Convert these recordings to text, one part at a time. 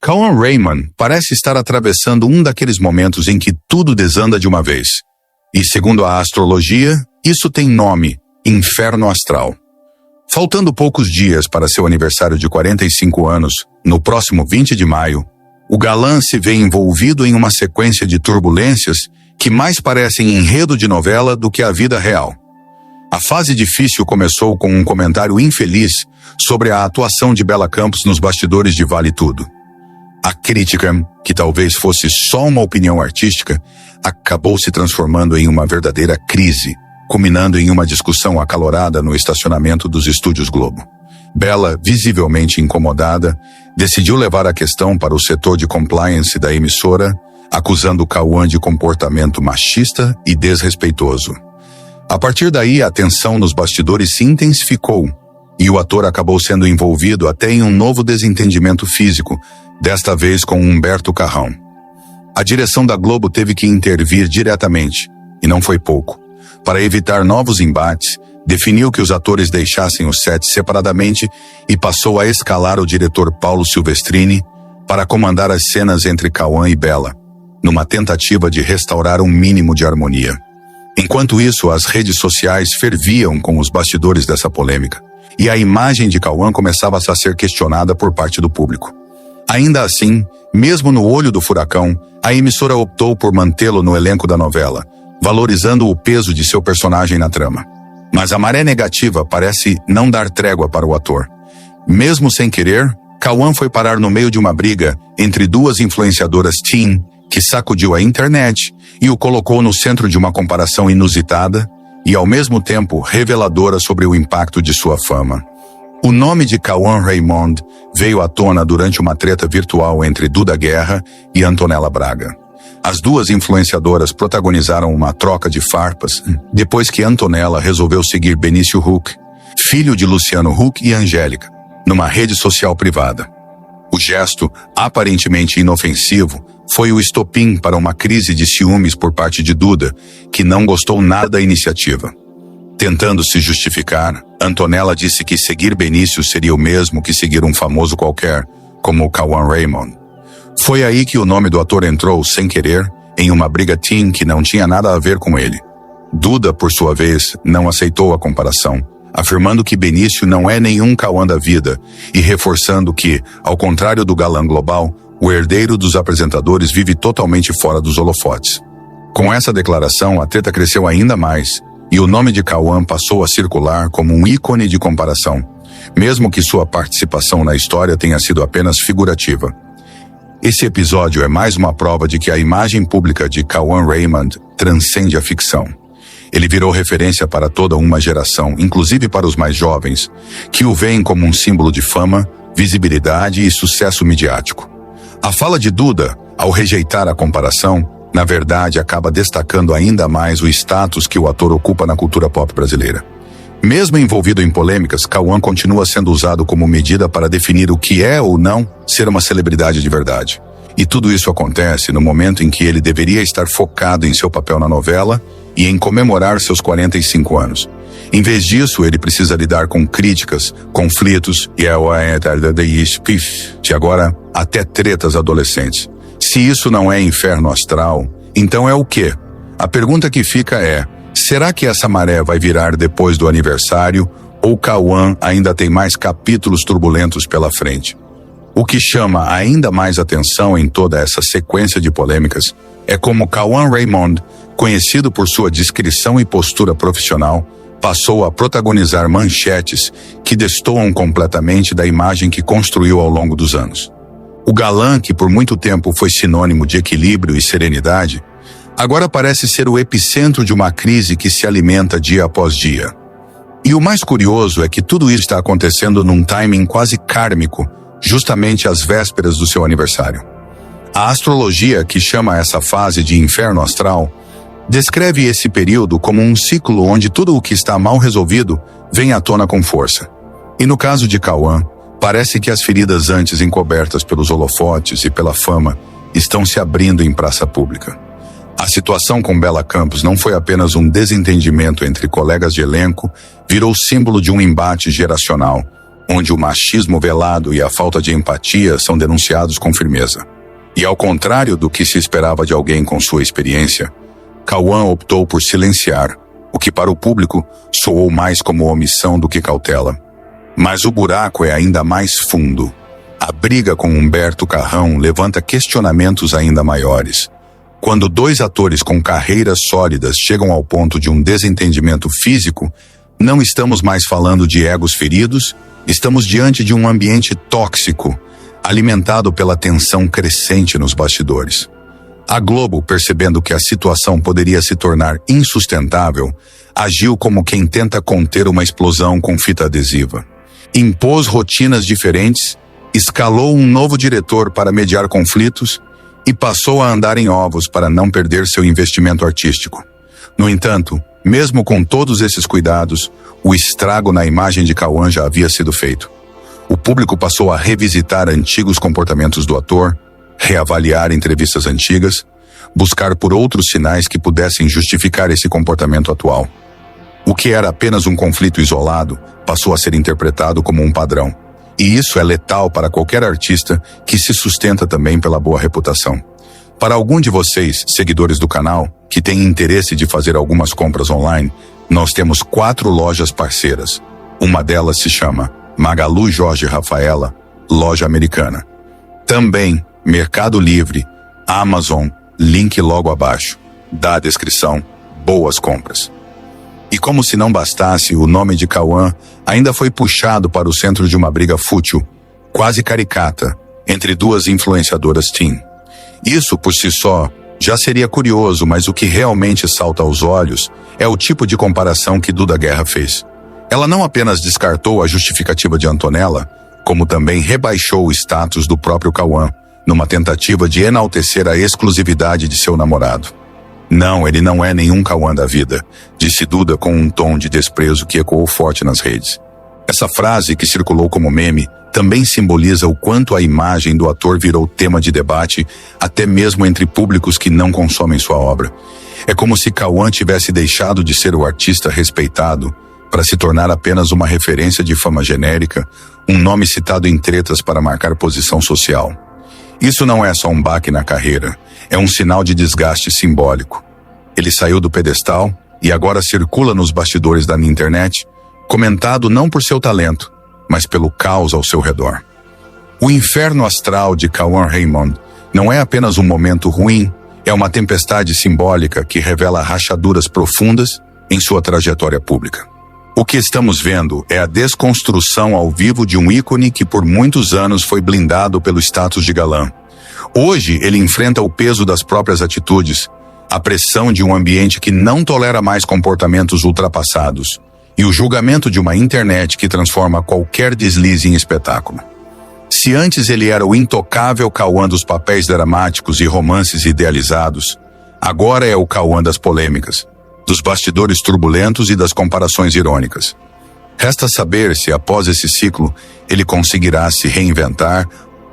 Cauã Raymond parece estar atravessando um daqueles momentos em que tudo desanda de uma vez. E segundo a astrologia, isso tem nome: Inferno Astral. Faltando poucos dias para seu aniversário de 45 anos, no próximo 20 de maio, o galã se vê envolvido em uma sequência de turbulências que mais parecem enredo de novela do que a vida real. A fase difícil começou com um comentário infeliz sobre a atuação de Bela Campos nos bastidores de Vale Tudo. A crítica, que talvez fosse só uma opinião artística, acabou se transformando em uma verdadeira crise, culminando em uma discussão acalorada no estacionamento dos estúdios Globo. Bela, visivelmente incomodada, decidiu levar a questão para o setor de compliance da emissora, acusando Cauã de comportamento machista e desrespeitoso. A partir daí, a tensão nos bastidores se intensificou, e o ator acabou sendo envolvido até em um novo desentendimento físico, desta vez com Humberto Carrão. A direção da Globo teve que intervir diretamente, e não foi pouco. Para evitar novos embates, definiu que os atores deixassem o set separadamente e passou a escalar o diretor Paulo Silvestrini para comandar as cenas entre Cauã e Bela, numa tentativa de restaurar um mínimo de harmonia. Enquanto isso, as redes sociais ferviam com os bastidores dessa polêmica, e a imagem de Cauã começava a ser questionada por parte do público. Ainda assim, mesmo no olho do furacão, a emissora optou por mantê-lo no elenco da novela, valorizando o peso de seu personagem na trama. Mas a maré negativa parece não dar trégua para o ator. Mesmo sem querer, Cauã foi parar no meio de uma briga entre duas influenciadoras teen que sacudiu a internet e o colocou no centro de uma comparação inusitada e, ao mesmo tempo, reveladora sobre o impacto de sua fama. O nome de Cauã Raymond veio à tona durante uma treta virtual entre Duda Guerra e Antonella Braga. As duas influenciadoras protagonizaram uma troca de farpas depois que Antonella resolveu seguir Benício Huck, filho de Luciano Huck e Angélica, numa rede social privada. O gesto, aparentemente inofensivo, foi o estopim para uma crise de ciúmes por parte de Duda, que não gostou nada da iniciativa. Tentando se justificar, Antonella disse que seguir Benício seria o mesmo que seguir um famoso qualquer, como o Cauã Raymond. Foi aí que o nome do ator entrou, sem querer, em uma briga teen que não tinha nada a ver com ele. Duda, por sua vez, não aceitou a comparação, afirmando que Benício não é nenhum Cauã da vida e reforçando que, ao contrário do galã global, o herdeiro dos apresentadores vive totalmente fora dos holofotes. Com essa declaração, a treta cresceu ainda mais e o nome de Cauã passou a circular como um ícone de comparação, mesmo que sua participação na história tenha sido apenas figurativa. Esse episódio é mais uma prova de que a imagem pública de Cauã Raymond transcende a ficção. Ele virou referência para toda uma geração, inclusive para os mais jovens, que o veem como um símbolo de fama, visibilidade e sucesso midiático. A fala de Duda, ao rejeitar a comparação, na verdade acaba destacando ainda mais o status que o ator ocupa na cultura pop brasileira. Mesmo envolvido em polêmicas, Cauã continua sendo usado como medida para definir o que é ou não ser uma celebridade de verdade. E tudo isso acontece no momento em que ele deveria estar focado em seu papel na novela e em comemorar seus 45 anos. Em vez disso, ele precisa lidar com críticas, conflitos e agora até tretas adolescentes. Se isso não é inferno astral, então é o quê? A pergunta que fica é: será que essa maré vai virar depois do aniversário ou Cauã ainda tem mais capítulos turbulentos pela frente? O que chama ainda mais atenção em toda essa sequência de polêmicas é como Cauã Raymond, conhecido por sua discrição e postura profissional, passou a protagonizar manchetes que destoam completamente da imagem que construiu ao longo dos anos. O galã, que por muito tempo foi sinônimo de equilíbrio e serenidade, agora parece ser o epicentro de uma crise que se alimenta dia após dia. E o mais curioso é que tudo isso está acontecendo num timing quase kármico, justamente às vésperas do seu aniversário. A astrologia, que chama essa fase de inferno astral, descreve esse período como um ciclo onde tudo o que está mal resolvido vem à tona com força. E no caso de Cauã, parece que as feridas antes encobertas pelos holofotes e pela fama estão se abrindo em praça pública. A situação com Bela Campos não foi apenas um desentendimento entre colegas de elenco, virou símbolo de um embate geracional, onde o machismo velado e a falta de empatia são denunciados com firmeza. E ao contrário do que se esperava de alguém com sua experiência, Cauã optou por silenciar, o que para o público soou mais como omissão do que cautela. Mas o buraco é ainda mais fundo. A briga com Humberto Carrão levanta questionamentos ainda maiores. Quando dois atores com carreiras sólidas chegam ao ponto de um desentendimento físico, não estamos mais falando de egos feridos, estamos diante de um ambiente tóxico, alimentado pela tensão crescente nos bastidores. A Globo, percebendo que a situação poderia se tornar insustentável, agiu como quem tenta conter uma explosão com fita adesiva. Impôs rotinas diferentes, escalou um novo diretor para mediar conflitos e passou a andar em ovos para não perder seu investimento artístico. No entanto, mesmo com todos esses cuidados, o estrago na imagem de Cauã já havia sido feito. O público passou a revisitar antigos comportamentos do ator, reavaliar entrevistas antigas, buscar por outros sinais que pudessem justificar esse comportamento atual. O que era apenas um conflito isolado passou a ser interpretado como um padrão. E isso é letal para qualquer artista que se sustenta também pela boa reputação. Para algum de vocês, seguidores do canal, que tem interesse de fazer algumas compras online, nós temos 4 lojas parceiras. Uma delas se chama Magalu Jorge Rafaela, loja americana. Também Mercado Livre, Amazon, link logo abaixo. Da descrição, boas compras. E como se não bastasse, o nome de Cauã ainda foi puxado para o centro de uma briga fútil, quase caricata, entre duas influenciadoras teen. Isso, por si só, já seria curioso, mas o que realmente salta aos olhos é o tipo de comparação que Duda Guerra fez. Ela não apenas descartou a justificativa de Antonella, como também rebaixou o status do próprio Cauã, numa tentativa de enaltecer a exclusividade de seu namorado. Não, ele não é nenhum Cauã da vida, disse Duda com um tom de desprezo que ecoou forte nas redes. Essa frase, que circulou como meme, também simboliza o quanto a imagem do ator virou tema de debate, até mesmo entre públicos que não consomem sua obra. É como se Cauã tivesse deixado de ser o artista respeitado para se tornar apenas uma referência de fama genérica, um nome citado em tretas para marcar posição social. Isso não é só um baque na carreira, é um sinal de desgaste simbólico. Ele saiu do pedestal e agora circula nos bastidores da internet, comentado não por seu talento, mas pelo caos ao seu redor. O inferno astral de Cauã Raymond não é apenas um momento ruim, é uma tempestade simbólica que revela rachaduras profundas em sua trajetória pública. O que estamos vendo é a desconstrução ao vivo de um ícone que por muitos anos foi blindado pelo status de galã. Hoje ele enfrenta o peso das próprias atitudes, a pressão de um ambiente que não tolera mais comportamentos ultrapassados e o julgamento de uma internet que transforma qualquer deslize em espetáculo. Se antes ele era o intocável Cauã dos papéis dramáticos e romances idealizados, agora é o Cauã das polêmicas, dos bastidores turbulentos e das comparações irônicas. Resta saber se após esse ciclo ele conseguirá se reinventar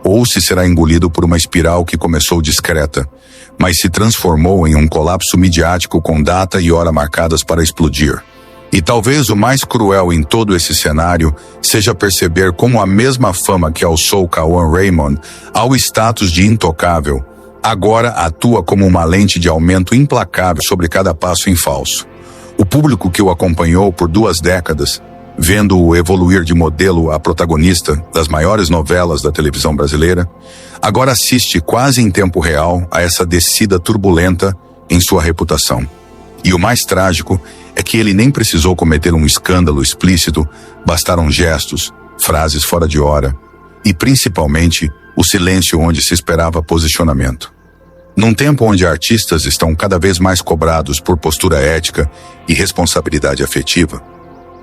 ou se será engolido por uma espiral que começou discreta, mas se transformou em um colapso midiático com data e hora marcadas para explodir. E talvez o mais cruel em todo esse cenário seja perceber como a mesma fama que alçou Cauã Raymond ao status de intocável agora atua como uma lente de aumento implacável sobre cada passo em falso. O público que o acompanhou por 2 décadas, vendo-o evoluir de modelo a protagonista das maiores novelas da televisão brasileira, agora assiste quase em tempo real a essa descida turbulenta em sua reputação. E o mais trágico é que ele nem precisou cometer um escândalo explícito, bastaram gestos, frases fora de hora e, principalmente, o silêncio onde se esperava posicionamento. Num tempo onde artistas estão cada vez mais cobrados por postura ética e responsabilidade afetiva,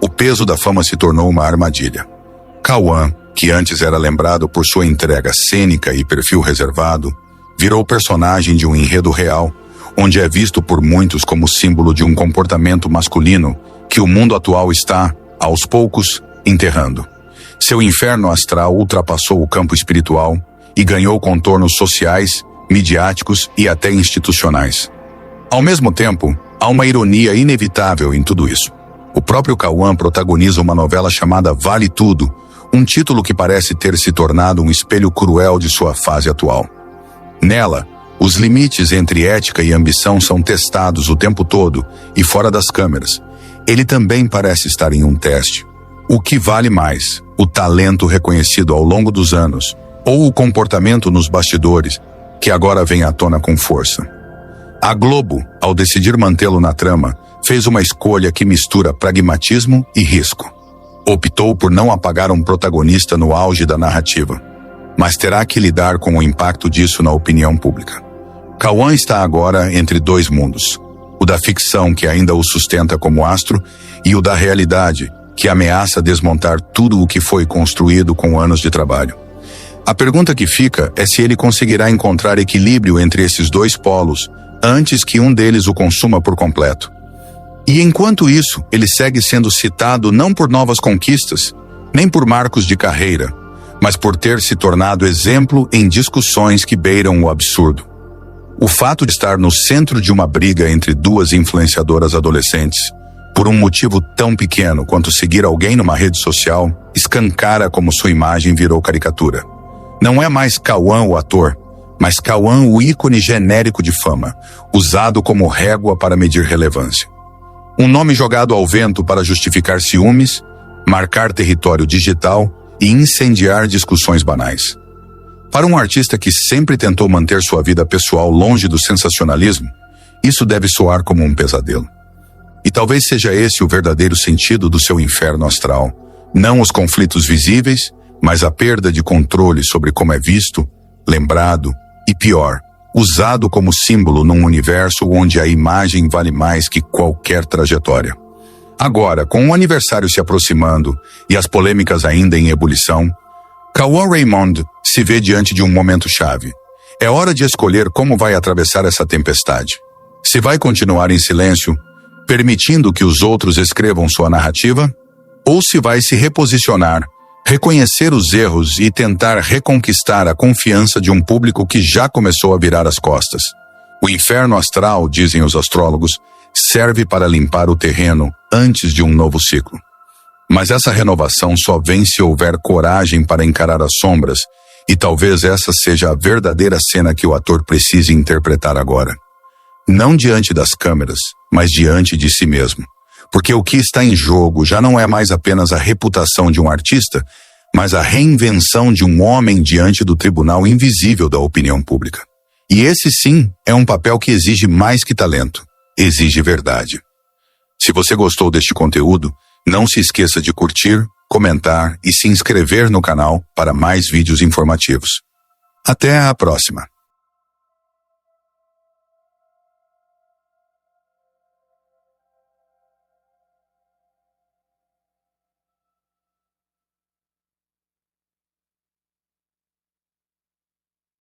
o peso da fama se tornou uma armadilha. Cauã, que antes era lembrado por sua entrega cênica e perfil reservado, virou personagem de um enredo real, onde é visto por muitos como símbolo de um comportamento masculino que o mundo atual está, aos poucos, enterrando. Seu inferno astral ultrapassou o campo espiritual e ganhou contornos sociais, midiáticos e até institucionais. Ao mesmo tempo, há uma ironia inevitável em tudo isso. O próprio Cauã protagoniza uma novela chamada Vale Tudo, Um título que parece ter se tornado um espelho cruel de sua fase atual. Nela, os limites entre ética e ambição são testados o tempo todo e fora das câmeras. Ele também parece estar em um teste. O que vale mais, o talento reconhecido ao longo dos anos, ou o comportamento nos bastidores, que agora vem à tona com força? A Globo, ao decidir mantê-lo na trama, fez uma escolha que mistura pragmatismo e risco. Optou por não apagar um protagonista no auge da narrativa, mas terá que lidar com o impacto disso na opinião pública. Cauã está agora entre dois mundos, o da ficção, que ainda o sustenta como astro, e o da realidade, que ameaça desmontar tudo o que foi construído com anos de trabalho. A pergunta que fica é se ele conseguirá encontrar equilíbrio entre esses dois polos antes que um deles o consuma por completo. E enquanto isso, ele segue sendo citado não por novas conquistas, nem por marcos de carreira, mas por ter se tornado exemplo em discussões que beiram o absurdo. O fato de estar no centro de uma briga entre duas influenciadoras adolescentes, por um motivo tão pequeno quanto seguir alguém numa rede social, escancara como sua imagem virou caricatura. Não é mais Cauã o ator, mas Cauã o ícone genérico de fama, usado como régua para medir relevância. Um nome jogado ao vento para justificar ciúmes, marcar território digital e incendiar discussões banais. Para um artista que sempre tentou manter sua vida pessoal longe do sensacionalismo, isso deve soar como um pesadelo. E talvez seja esse o verdadeiro sentido do seu inferno astral. Não os conflitos visíveis, mas a perda de controle sobre como é visto, lembrado e, pior, usado como símbolo num universo onde a imagem vale mais que qualquer trajetória. Agora, com o aniversário se aproximando e as polêmicas ainda em ebulição, Cauã Raymond se vê diante de um momento-chave. É hora de escolher como vai atravessar essa tempestade. Se vai continuar em silêncio, permitindo que os outros escrevam sua narrativa, ou se vai se reposicionar, reconhecer os erros e tentar reconquistar a confiança de um público que já começou a virar as costas. O inferno astral, dizem os astrólogos, serve para limpar o terreno antes de um novo ciclo. Mas essa renovação só vem se houver coragem para encarar as sombras, e talvez essa seja a verdadeira cena que o ator precise interpretar agora. Não diante das câmeras, mas diante de si mesmo. Porque o que está em jogo já não é mais apenas a reputação de um artista, mas a reinvenção de um homem diante do tribunal invisível da opinião pública. E esse sim é um papel que exige mais que talento, exige verdade. Se você gostou deste conteúdo, não se esqueça de curtir, comentar e se inscrever no canal para mais vídeos informativos. Até a próxima!